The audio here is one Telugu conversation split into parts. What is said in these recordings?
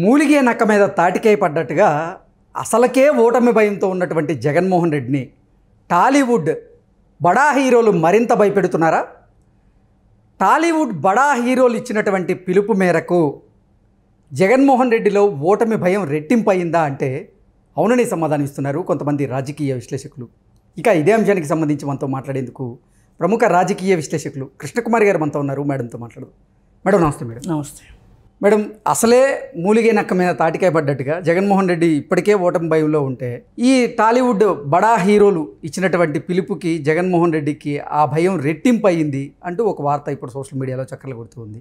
మూలిగే నక్క మీద తాటికాయ పడ్డట్టుగా అసలకే ఓటమి భయంతో ఉన్నటువంటి జగన్మోహన్ రెడ్డిని టాలీవుడ్ బడా హీరోలు మరింత భయపెడుతున్నారా? టాలీవుడ్ బడా హీరోలు ఇచ్చినటువంటి పిలుపు మేరకు జగన్మోహన్ రెడ్డిలో ఓటమి భయం రెట్టింపయిందా అంటే అవునని సమాధానం ఇస్తున్నారు కొంతమంది రాజకీయ విశ్లేషకులు. ఇక ఇదే అంశానికి సంబంధించి మనతో మాట్లాడేందుకు ప్రముఖ రాజకీయ విశ్లేషకులు కృష్ణకుమారి గారు మనతో ఉన్నారు. మేడంతో మాట్లాడదు. మేడం నమస్తే. మేడం నమస్తే. మేడం, అసలే మూలిగే నక్క మీద తాటికాయ పడ్డట్టుగా జగన్మోహన్ రెడ్డి ఇప్పటికే ఓటమి భయంలో ఉంటే ఈ టాలీవుడ్ బడా హీరోలు ఇచ్చినటువంటి పిలుపుకి జగన్మోహన్ రెడ్డికి ఆ భయం రెట్టింపు అయింది అంటూ ఒక వార్త ఇప్పుడు సోషల్ మీడియాలో చక్కర్లు కొడుతుంది.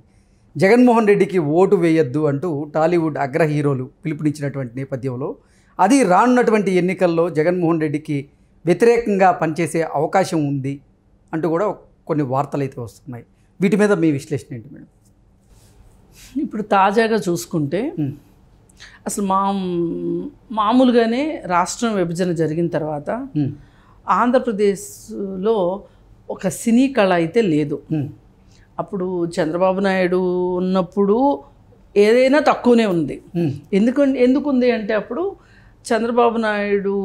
జగన్మోహన్ రెడ్డికి ఓటు వేయొద్దు అంటూ టాలీవుడ్ అగ్ర హీరోలు పిలుపునిచ్చినటువంటి నేపథ్యంలో అది రానున్నటువంటి ఎన్నికల్లో జగన్మోహన్ రెడ్డికి వ్యతిరేకంగా పనిచేసే అవకాశం ఉంది అంటూ కూడా కొన్ని వార్తలు అయితే వస్తున్నాయి. వీటి మీద మీ విశ్లేషణ ఏంటి మేడం? ఇప్పుడు తాజాగా చూసుకుంటే అసలు మామూలుగానే రాష్ట్రం విభజన జరిగిన తర్వాత ఆంధ్రప్రదేశ్లో ఒక సినీ కళ అయితే లేదు. అప్పుడు చంద్రబాబు నాయుడు ఉన్నప్పుడు ఏదైనా తక్కువనే ఉంది. ఎందుకుంది అంటే అప్పుడు చంద్రబాబు నాయుడు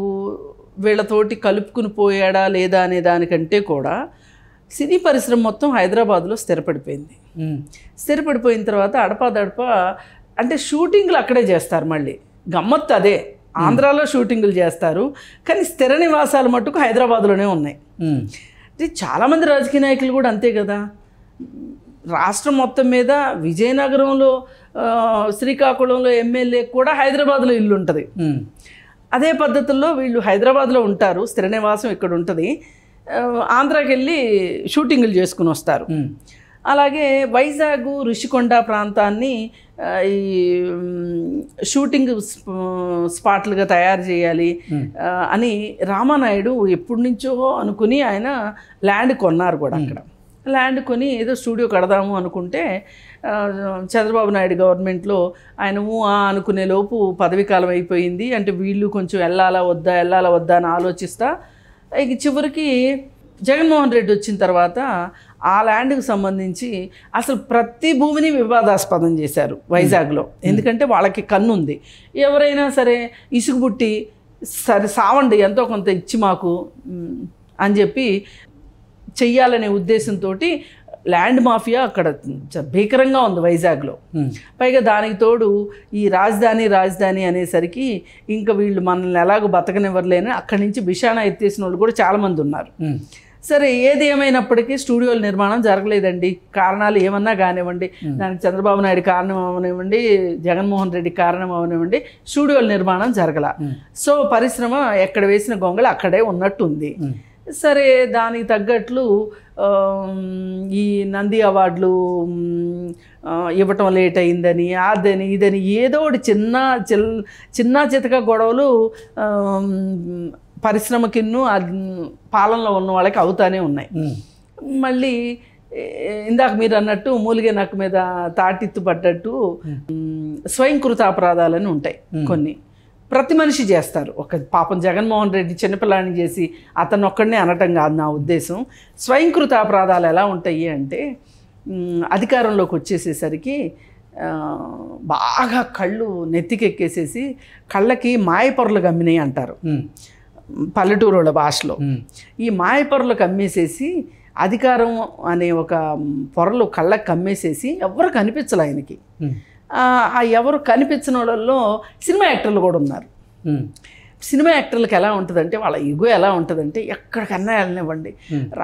వీళ్ళతోటి కలుపుకుని పోయాడా లేదా అనే దానికంటే కూడా సినీ పరిశ్రమ మొత్తం హైదరాబాద్లో స్థిరపడిపోయింది. స్థిరపడిపోయిన తర్వాత అడపాదడప అంటే షూటింగ్లు అక్కడే చేస్తారు. మళ్ళీ గమ్మత్తు అదే, ఆంధ్రాలో షూటింగులు చేస్తారు కానీ స్థిర నివాసాలు మట్టుకు హైదరాబాద్లోనే ఉన్నాయి. చాలామంది రాజకీయ నాయకులు కూడా అంతే కదా. రాష్ట్రం మొత్తం మీద విజయనగరంలో శ్రీకాకుళంలో ఎమ్మెల్యే కూడా హైదరాబాద్లో ఇల్లు ఉంటుంది. అదే పద్ధతుల్లో వీళ్ళు హైదరాబాద్లో ఉంటారు, స్థిర నివాసం ఇక్కడ ఉంటుంది, ఆంధ్రాకి వెళ్ళి షూటింగులు చేసుకుని వస్తారు. అలాగే వైజాగ్ ఋషికొండ ప్రాంతాన్ని ఈ షూటింగ్ స్పాట్లుగా తయారు చేయాలి అని రామానాయుడు ఎప్పటి నుంచో అనుకుని ఆయన ల్యాండ్ కొన్నారు కూడా. అక్కడ ల్యాండ్ కొని ఏదో స్టూడియో కడదాము అనుకుంటే చంద్రబాబు నాయుడు గవర్నమెంట్లో ఆయన అనుకునే లోపు పదవీకాలం అయిపోయింది. అంటే వీళ్ళు కొంచెం వెళ్ళాలా వద్దా అని ఆలోచిస్తా ఇక చివరికి జగన్మోహన్ రెడ్డి వచ్చిన తర్వాత ఆ ల్యాండ్కి సంబంధించి అసలు ప్రతి భూమిని వివాదాస్పదం చేశారు వైజాగ్లో. ఎందుకంటే వాళ్ళకి కన్ను ఉంది. ఎవరైనా సరే ఇసుగుబుట్టి సరే సావండి ఎంతో కొంత ఇచ్చి మాకు అని చెప్పి చెయ్యాలనే ఉద్దేశంతో ల్యాండ్ మాఫియా అక్కడ భీకరంగా ఉంది వైజాగ్లో. పైగా దానికి తోడు ఈ రాజధాని అనేసరికి ఇంకా వీళ్ళు మనల్ని ఎలాగో బతకనివ్వలేని అక్కడి నుంచి బిషానా ఎత్తేసిన వాళ్ళు కూడా చాలామంది ఉన్నారు. సరే, ఏది ఏమైనప్పటికీ స్టూడియోల నిర్మాణం జరగలేదండి. కారణాలు ఏమన్నా కానివ్వండి, దానికి చంద్రబాబు నాయుడు కారణం అవనివ్వండి, జగన్మోహన్ రెడ్డి కారణం అవనివ్వండి, స్టూడియోల నిర్మాణం జరగల. సో పరిశ్రమ ఎక్కడ వేసిన గొంగళి అక్కడే ఉన్నట్టుంది. సరే, దానికి తగ్గట్లు ఈ నంది అవార్డులు ఇవ్వటం లేట్ అయిందని అదని ఇదని ఏదో ఒకటి చిన్న చితక గొడవలు పరిశ్రమకిన్ను పాలనలో ఉన్న వాళ్ళకి అవుతానే ఉన్నాయి. మళ్ళీ ఇందాక మీరు అన్నట్టు మూలిగే నక్క మీద తాటిత్తు పడ్డట్టు స్వయంకృత అపరాధాలని ఉంటాయి కొన్ని. ప్రతి మనిషి చేస్తారు. ఒక పాపం జగన్మోహన్ రెడ్డి చిన్నపిల్లాన్ని చేసి అతను ఒక్కడనే అనటం కాదు నా ఉద్దేశం. స్వయంకృత అపరాధాలు ఎలా ఉంటాయి అంటే అధికారంలోకి వచ్చేసేసరికి బాగా కళ్ళు నెత్తికెక్కేసేసి కళ్ళకి మాయపొరలు కమ్మినాయి అంటారు పల్లెటూరుల భాషలో. ఈ మాయపొరలు కమ్మేసేసి అధికారం అనే ఒక పొరలు కళ్ళకి కమ్మేసేసి ఎవరు కనిపించలే ఆయనకి. ఆ ఎవరు కనిపించిన వాళ్ళల్లో సినిమా యాక్టర్లు కూడా ఉన్నారు. సినిమా యాక్టర్లకు ఎలా ఉంటుందంటే వాళ్ళ ఇగో ఎలా ఉంటుందంటే ఎక్కడికన్నా వెళ్ళనివ్వండి,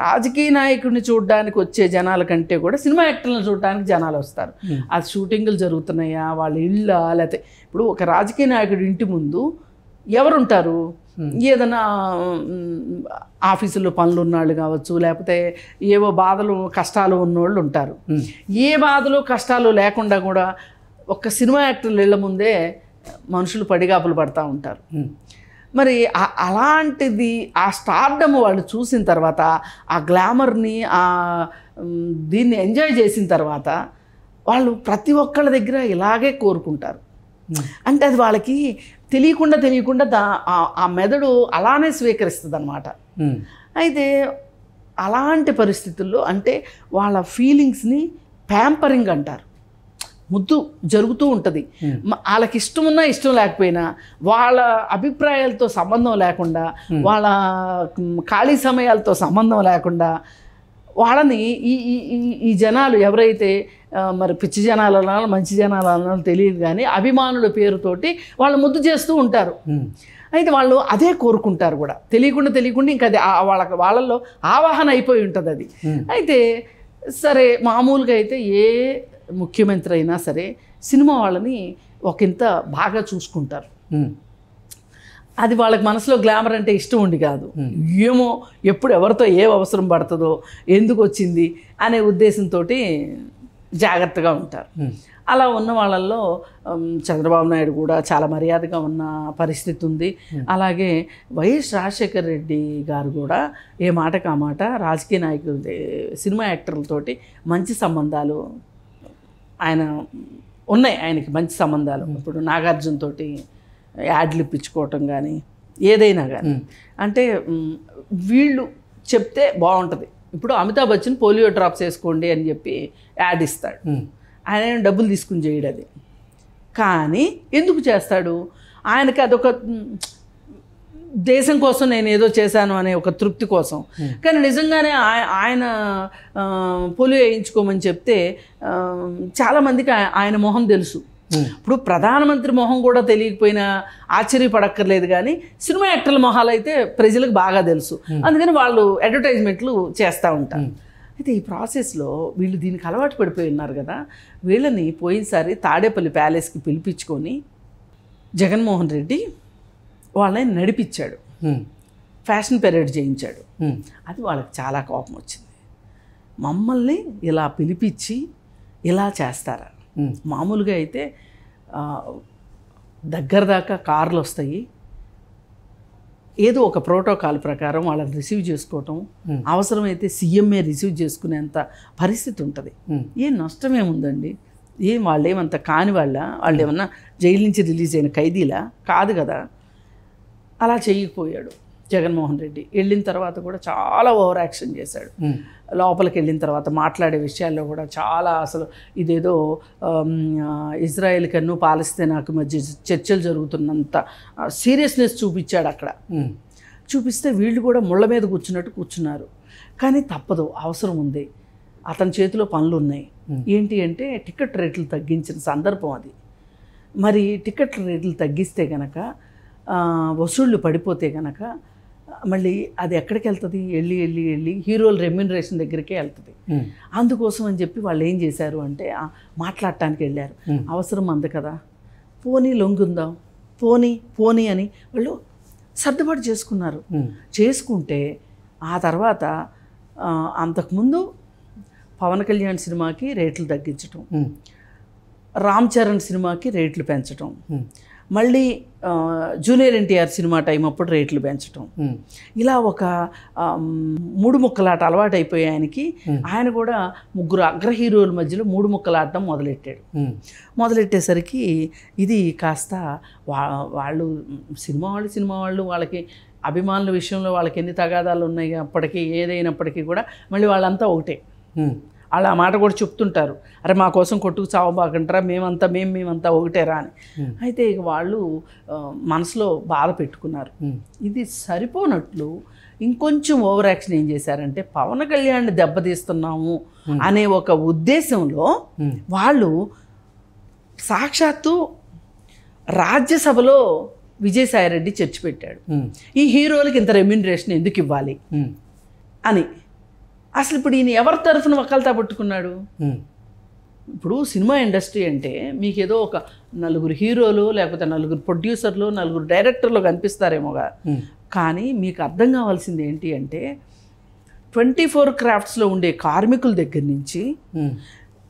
రాజకీయ నాయకుడిని చూడడానికి వచ్చే జనాల కంటే కూడా సినిమా యాక్టర్లను చూడడానికి జనాలు వస్తారు. అది షూటింగులు జరుగుతున్నాయా, వాళ్ళ ఇళ్ళ, లేకపోతే ఇప్పుడు ఒక రాజకీయ నాయకుడి ఇంటి ముందు ఎవరుంటారు? ఏదైనా ఆఫీసుల్లో పనులు ఉన్నవాళ్ళు కావచ్చు, లేకపోతే ఏవో బాధలు కష్టాలు ఉన్నోళ్ళు ఉంటారు. ఏ బాధలు కష్టాలు లేకుండా కూడా ఒక్క సినిమా యాక్టర్లు ఇళ్ళ ముందే మనుషులు పడిగాపులు పడుతూ ఉంటారు. మరి అలాంటిది ఆ స్టార్డమ్ వాళ్ళు చూసిన తర్వాత, ఆ గ్లామర్ని దీన్ని ఎంజాయ్ చేసిన తర్వాత వాళ్ళు ప్రతి ఒక్కళ్ళ దగ్గర ఇలాగే కోరుకుంటారు. అంటే అది వాళ్ళకి తెలియకుండా ఆ మెదడు అలానే స్వీకరిస్తుంది అన్నమాట. అయితే అలాంటి పరిస్థితుల్లో అంటే వాళ్ళ ఫీలింగ్స్ని ప్యాంపరింగ్ అంటారు. ముద్దు జరుగుతూ ఉంటుంది. వాళ్ళకి ఇష్టం ఉన్నా ఇష్టం లేకపోయినా, వాళ్ళ అభిప్రాయాలతో సంబంధం లేకుండా, వాళ్ళ ఖాళీ సమయాలతో సంబంధం లేకుండా వాళ్ళని ఈ జనాలు ఎవరైతే మరి పిచ్చి జనాలు అనాలో మంచి జనాలు అనాలో తెలియదు కానీ అభిమానుల పేరుతోటి వాళ్ళు ముద్దు చేస్తూ ఉంటారు. అయితే వాళ్ళు అదే కోరుకుంటారు కూడా, తెలియకుండా ఇంకా అది వాళ్ళల్లో ఆవాహన అయిపోయి ఉంటుంది అది. అయితే సరే, మామూలుగా అయితే ఏ ముఖ్యమంత్రి అయినా సరే సినిమా వాళ్ళని ఒకంత బాగా చూసుకుంటారు. అది వాళ్ళకి మనసులో గ్లామర్ అంటే ఇష్టం ఉండి కాదు, ఏమో ఎప్పుడు ఎవరితో ఏ అవసరం పడుతుందో, ఎందుకు వచ్చింది అనే ఉద్దేశంతో జాగ్రత్తగా ఉంటారు. అలా ఉన్న వాళ్ళల్లో చంద్రబాబు నాయుడు కూడా చాలా మర్యాదగా ఉన్న పరిస్థితి ఉంది. అలాగే వైఎస్ రాజశేఖర్ రెడ్డి గారు కూడా ఏ మాటకు ఆ మాట రాజకీయ నాయకులు, సినిమా యాక్టర్లతోటి మంచి సంబంధాలు ఆయన ఉన్నాయి. ఆయనకి మంచి సంబంధాలు. ఇప్పుడు నాగార్జున తోటి యాడ్లు ఇప్పించుకోవటం కానీ ఏదైనా కానీ, అంటే వీళ్ళు చెప్తే బాగుంటుంది. ఇప్పుడు అమితాబ్ బచ్చన్ పోలియో డ్రాప్స్ వేసుకోండి అని చెప్పి యాడ్ ఇస్తాడు. ఆయన డబ్బులు తీసుకుని చేయడు అది. కానీ ఎందుకు చేస్తాడు? ఆయనకి అదొక దేశం కోసం నేను ఏదో చేశాను అనే ఒక తృప్తి కోసం. కానీ నిజంగానే ఆయన పోలియో వేయించుకోమని చెప్తే చాలామందికి ఆయన మొహం తెలుసు. ఇప్పుడు ప్రధానమంత్రి మొహం కూడా తెలియకపోయినా ఆశ్చర్యపడక్కర్లేదు, కానీ సినిమా యాక్టర్ల మొహాలు అయితే ప్రజలకు బాగా తెలుసు. అందుకని వాళ్ళు అడ్వర్టైజ్మెంట్లు చేస్తూ ఉంటారు. అయితే ఈ ప్రాసెస్లో వీళ్ళు దీనికి అలవాటు పడిపోయి ఉన్నారు కదా, వీళ్ళని పోయినసారి తాడేపల్లి ప్యాలెస్కి పిలిపించుకొని జగన్మోహన్ రెడ్డి వాళ్ళని నడిపించాడు, ఫ్యాషన్ పెరేడ్ చేయించాడు. అది వాళ్ళకి చాలా కోపం వచ్చింది. మమ్మల్ని ఇలా పిలిపించి ఇలా చేస్తారా? మామూలుగా అయితే దగ్గర దాకా కార్లు వస్తాయి, ఏదో ఒక ప్రోటోకాల్ ప్రకారం వాళ్ళని రిసీవ్ చేసుకోవటం, అవసరమైతే సీఎంఏ రిసీవ్ చేసుకునేంత పరిస్థితి ఉంటుంది. ఏం నష్టమేముందండి? వాళ్ళు ఏమంత కాని వాళ్ళు ఏమన్నా జైలు నుంచి రిలీజ్ అయిన ఖైదీలా? కాదు కదా. అలా చేయకపోయాడు జగన్మోహన్ రెడ్డి. వెళ్ళిన తర్వాత కూడా చాలా ఓవర్ యాక్షన్ చేశాడు. లోపలికి వెళ్ళిన తర్వాత మాట్లాడే విషయాల్లో కూడా చాలా, అసలు ఇదేదో ఇజ్రాయెల్ కన్ను పాలస్తీనాకు మధ్య చర్చలు జరుగుతున్నంత సీరియస్నెస్ చూపించాడు అక్కడ. చూపిస్తే వీళ్ళు కూడా ముళ్ళ మీద కూర్చున్నారు. కానీ తప్పదు, అవసరం ఉంది, అతని చేతిలో పనులు ఉన్నాయి. ఏంటి అంటే టికెట్ రేట్లు తగ్గించిన సందర్భం అది. మరి టికెట్ రేట్లు తగ్గిస్తే కనుక, వసూళ్ళు పడిపోతే కనుక మళ్ళీ అది ఎక్కడికి వెళ్తుంది? వెళ్ళి హీరోల రెమ్యూనరేషన్ దగ్గరికే వెళ్తుంది. అందుకోసం అని చెప్పి వాళ్ళు ఏం చేశారు అంటే మాట్లాడటానికి వెళ్ళారు. అవసరం అంది కదా, పోనీ లొంగుందాం, పోనీ అని వాళ్ళు సర్దుబాటు చేసుకుంటే ఆ తర్వాత అంతకుముందు పవన్ కళ్యాణ్ సినిమాకి రేట్లు తగ్గించటం, రామ్ చరణ్ సినిమాకి రేట్లు పెంచటం, మళ్ళీ జూనియర్ ఎన్టీఆర్ సినిమా టైం అప్పుడు రేట్లు పెంచటం, ఇలా ఒక 3 ముక్కలాట అలవాటు అయిపోయి ఆయనకి. ఆయన కూడా 3 అగ్ర హీరోల మధ్యలో 3 ముక్కలాడటం మొదలెట్టేసరికి ఇది కాస్త వాళ్ళు సినిమా వాళ్ళు వాళ్ళకి అభిమానుల విషయంలో వాళ్ళకి ఎన్ని తగాదాలు ఉన్నాయి అప్పటికీ, ఏదైనప్పటికీ కూడా మళ్ళీ వాళ్ళంతా ఒకటే. వాళ్ళు ఆ మాట కూడా చెప్తుంటారు, అరే మా కోసం కొట్టుకు చావబాకంటారా, మేమంతా ఒకటేరా అని. అయితే ఇక వాళ్ళు మనసులో బాధ పెట్టుకున్నారు. ఇది సరిపోనట్లు ఇంకొంచెం ఓవర్ యాక్షన్ ఏం చేశారంటే, పవన్ కళ్యాణ్ని దెబ్బతీస్తున్నాము అనే ఒక ఉద్దేశంలో వాళ్ళు సాక్షాత్తు రాజ్యసభలో విజయసాయిరెడ్డి చర్చ పెట్టాడు, ఈ హీరోలకి ఇంత రెమ్యూనరేషన్ ఎందుకు ఇవ్వాలి అని. అసలు ఇప్పుడు ఈయన ఎవరి తరఫున వకాల్తా పట్టుకున్నాడు? ఇప్పుడు సినిమా ఇండస్ట్రీ అంటే మీకు ఏదో ఒక 4 హీరోలు, లేకపోతే 4 ప్రొడ్యూసర్లు, 4 డైరెక్టర్లు కనిపిస్తారేమోగా. కానీ మీకు అర్థం కావాల్సింది ఏంటి అంటే, 24 క్రాఫ్ట్స్లో ఉండే కార్మికుల దగ్గర నుంచి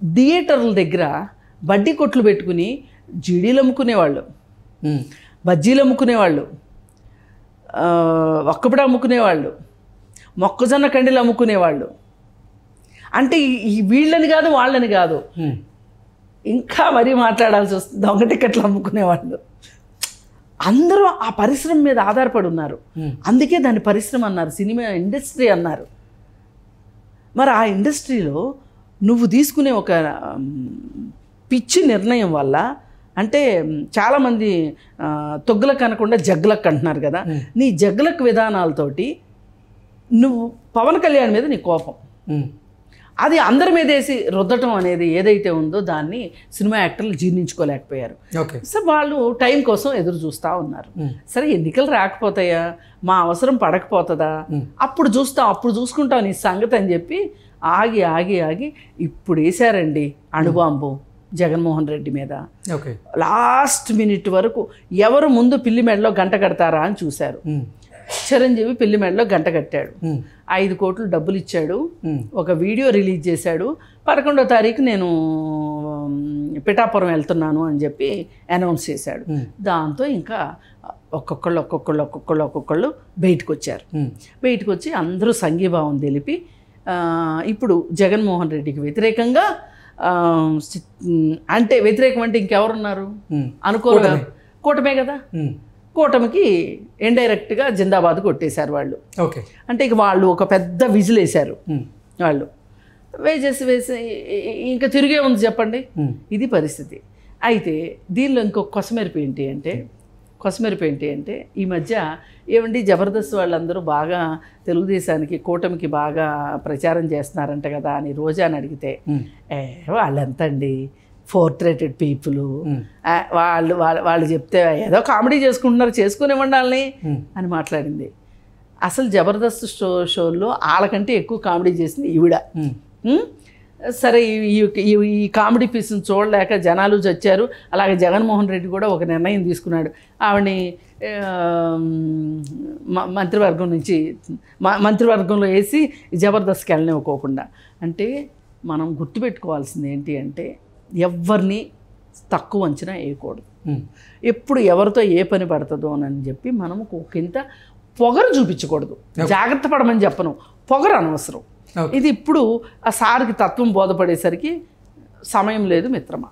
థియేటర్ల దగ్గర బడ్డీ కొట్లు పెట్టుకుని జీడీలు అమ్ముకునేవాళ్ళు, బజ్జీలు అమ్ముకునేవాళ్ళు, ఒక్కపడి అమ్ముకునేవాళ్ళు, మొక్కజొన్న కండీలు అమ్ముకునేవాళ్ళు, అంటే వీళ్ళని కాదు వాళ్ళని కాదు, ఇంకా మరీ మాట్లాడాల్సి వస్తుంది, దొంగ టికెట్లు అమ్ముకునేవాళ్ళు అందరూ ఆ పరిశ్రమ మీద ఆధారపడి ఉన్నారు. అందుకే దాన్ని పరిశ్రమ అన్నారు, సినిమా ఇండస్ట్రీ అన్నారు. మరి ఆ ఇండస్ట్రీలో నువ్వు తీసుకునే ఒక పిచ్చి నిర్ణయం వల్ల అంటే చాలామంది తొగ్గులకు అనకుండా జగ్గులకు అంటున్నారు కదా, నీ జగ్గులకు విధానాలతోటి నువ్వు పవన్ కళ్యాణ్ మీద నీ కోపం అది అందరి మీద వేసి రుద్దటం అనేది ఏదైతే ఉందో దాన్ని సినిమా యాక్టర్లు జీర్ణించుకోలేకపోయారు. సో వాళ్ళు టైం కోసం ఎదురు చూస్తూ ఉన్నారు. సరే ఎన్నికలు రాకపోతాయా, మా అవసరం పడకపోతుందా, అప్పుడు చూసుకుంటాం నీ సంగతి అని చెప్పి ఆగి ఆగి ఆగి ఇప్పుడు వేశారండి అణుబాంబు జగన్మోహన్ రెడ్డి మీద. లాస్ట్ మినిట్ వరకు ఎవరు ముందు పిల్లి మెడలో గంట కడతారా అని చూశారు. చిరంజీవి పిల్లి మెడలో గంట కట్టాడు, 5 కోట్లు డబ్బులు ఇచ్చాడు, ఒక వీడియో రిలీజ్ చేశాడు, 11వ తారీఖు నేను పిఠాపురం వెళ్తున్నాను అని చెప్పి అనౌన్స్ చేశాడు. దాంతో ఇంకా ఒక్కొక్కళ్ళు బయటకు వచ్చారు. బయటకు వచ్చి అందరూ సంఘీభావం తెలిపి ఇప్పుడు జగన్మోహన్ రెడ్డికి వ్యతిరేకంగా అంటే వ్యతిరేకం అంటే ఇంకెవరున్నారు అనుకోరు, కూటమే కదా, కూటమికి ఇండైరెక్ట్గా జిందాబాద్ కొట్టేశారు వాళ్ళు. అంటే ఇక వాళ్ళు ఒక పెద్ద విజిల్ వేశారు. వాళ్ళు వేసి ఇంకా తిరిగే ఉంది చెప్పండి, ఇది పరిస్థితి. అయితే దీనిలో ఇంకొక కొసమెరుపు ఏంటి అంటే ఈ మధ్య ఏమండి జబర్దస్త్ వాళ్ళందరూ బాగా తెలుగుదేశానికి కూటమికి బాగా ప్రచారం చేస్తున్నారంట కదా అని రోజాని అడిగితే వాళ్ళెంతండి పోర్ట్రేటెడ్ పీపుల్, వాళ్ళు చెప్తే ఏదో కామెడీ చేసుకునివ్వండి వాళ్ళని అని మాట్లాడింది. అసలు జబర్దస్త్ షోల్లో వాళ్ళకంటే ఎక్కువ కామెడీ చేసింది ఈవిడ. సరే ఈ కామెడీ పీస్ని చూడలేక జనాలు చచ్చారు. అలాగే జగన్మోహన్ రెడ్డి కూడా ఒక నిర్ణయం తీసుకున్నాడు, ఆవిడని మంత్రివర్గంలో వేసి జబర్దస్త్కి వెళ్ళనివ్వకోకుండా. అంటే మనం గుర్తుపెట్టుకోవాల్సింది ఏంటి అంటే ఎవరిని తక్కువ అంచనా వేయకూడదు. ఎప్పుడు ఎవరితో ఏ పని పడుతుందో అని చెప్పి మనము ఇంత పొగరు చూపించకూడదు. జాగ్రత్త పడమని చెప్పను, పొగరు అనవసరం. ఇది ఇప్పుడు ఆ సార్కి తత్వం బోధపడేసరికి సమయం లేదు మిత్రమా.